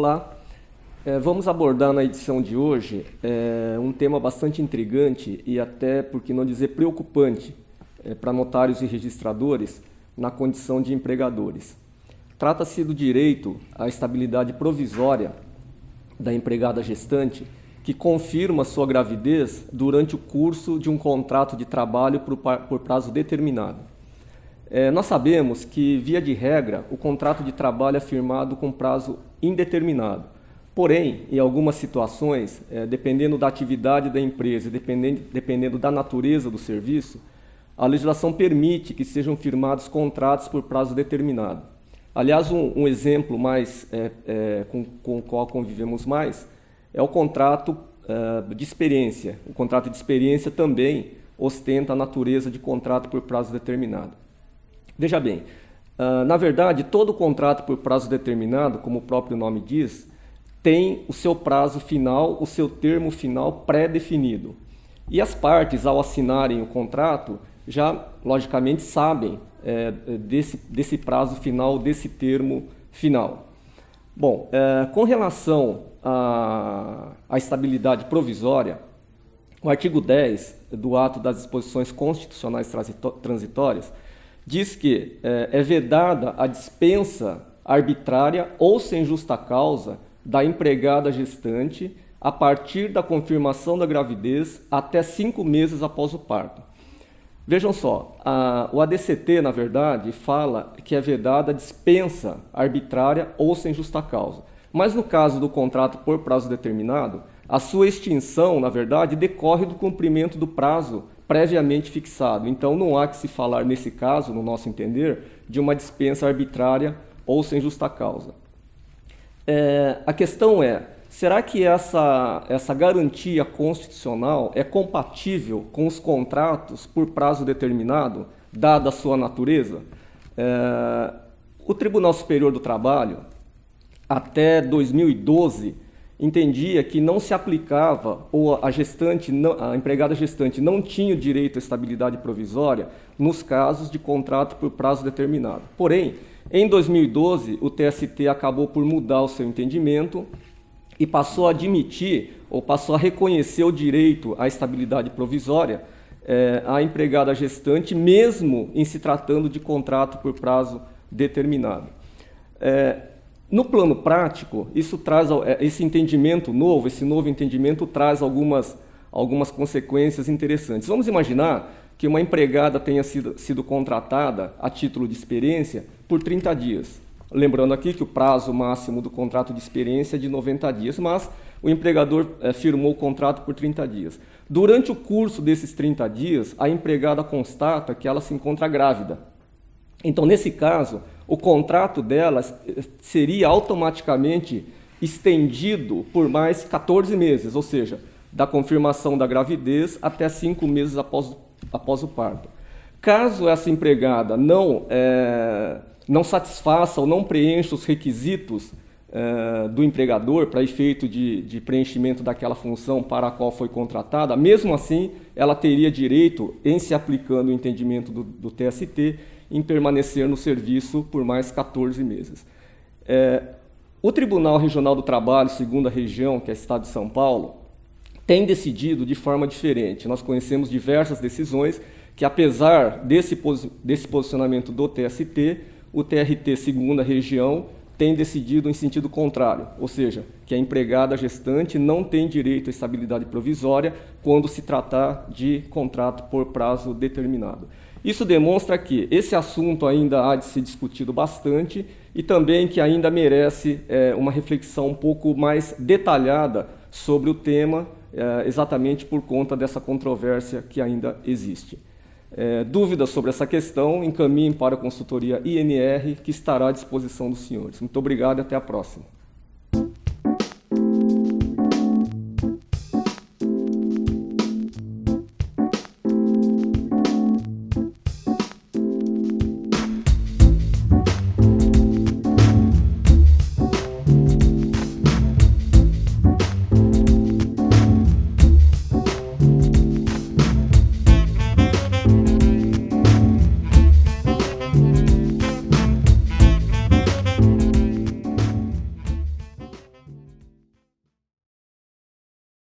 Olá, vamos abordar na edição de hoje um tema bastante intrigante e até, por que não dizer, preocupante para notários e registradores na condição de empregadores. Trata-se do direito à estabilidade provisória da empregada gestante que confirma sua gravidez durante o curso de um contrato de trabalho por prazo determinado. Nós sabemos que, via de regra, o contrato de trabalho é firmado com prazo indeterminado. Porém, em algumas situações, dependendo da atividade da empresa e dependendo da natureza do serviço, a legislação permite que sejam firmados contratos por prazo determinado. Aliás, um exemplo mais com o qual convivemos mais é o contrato de experiência. O contrato de experiência também ostenta a natureza de contrato por prazo determinado. Veja bem, na verdade, todo contrato por prazo determinado, como o próprio nome diz, tem o seu prazo final, o seu termo final pré-definido. E as partes, ao assinarem o contrato, já, logicamente, sabem desse prazo final, desse termo final. Bom, com relação à estabilidade provisória, o artigo 10 do Ato das Disposições Constitucionais Transitórias diz que é vedada a dispensa arbitrária ou sem justa causa da empregada gestante a partir da confirmação da gravidez até 5 meses após o parto. Vejam só, o ADCT, na verdade, fala que é vedada a dispensa arbitrária ou sem justa causa. Mas no caso do contrato por prazo determinado, a sua extinção, na verdade, decorre do cumprimento do prazo previamente fixado. Então, não há que se falar, nesse caso, no nosso entender, de uma dispensa arbitrária ou sem justa causa. A questão é, será que essa garantia constitucional é compatível com os contratos por prazo determinado, dada a sua natureza? O Tribunal Superior do Trabalho, até 2012, entendia que não se aplicava, ou a empregada gestante não tinha o direito à estabilidade provisória nos casos de contrato por prazo determinado. Porém, em 2012, o TST acabou por mudar o seu entendimento e passou a admitir, ou passou a reconhecer o direito à estabilidade provisória à empregada gestante, mesmo em se tratando de contrato por prazo determinado. No plano prático, esse entendimento novo, esse novo entendimento traz algumas consequências interessantes. Vamos imaginar que uma empregada tenha sido contratada a título de experiência por 30 dias. Lembrando aqui que o prazo máximo do contrato de experiência é de 90 dias, mas o empregador firmou o contrato por 30 dias. Durante o curso desses 30 dias, a empregada constata que ela se encontra grávida. Então, nesse caso, o contrato dela seria automaticamente estendido por mais 14 meses, ou seja, da confirmação da gravidez até 5 meses após o parto. Caso essa empregada não satisfaça ou não preencha os requisitos do empregador para efeito de preenchimento daquela função para a qual foi contratada, mesmo assim, ela teria direito, em se aplicando o entendimento do TST, em permanecer no serviço por mais 14 meses. O Tribunal Regional do Trabalho, segunda região, que é o Estado de São Paulo, tem decidido de forma diferente. Nós conhecemos diversas decisões que, apesar desse posicionamento do TST, o TRT, segunda região, tem decidido em sentido contrário, ou seja, que a empregada gestante não tem direito à estabilidade provisória quando se tratar de contrato por prazo determinado. Isso demonstra que esse assunto ainda há de ser discutido bastante e também que ainda merece uma reflexão um pouco mais detalhada sobre o tema, exatamente por conta dessa controvérsia que ainda existe. Dúvidas sobre essa questão, encaminhem para a consultoria INR, que estará à disposição dos senhores. Muito obrigado e até a próxima.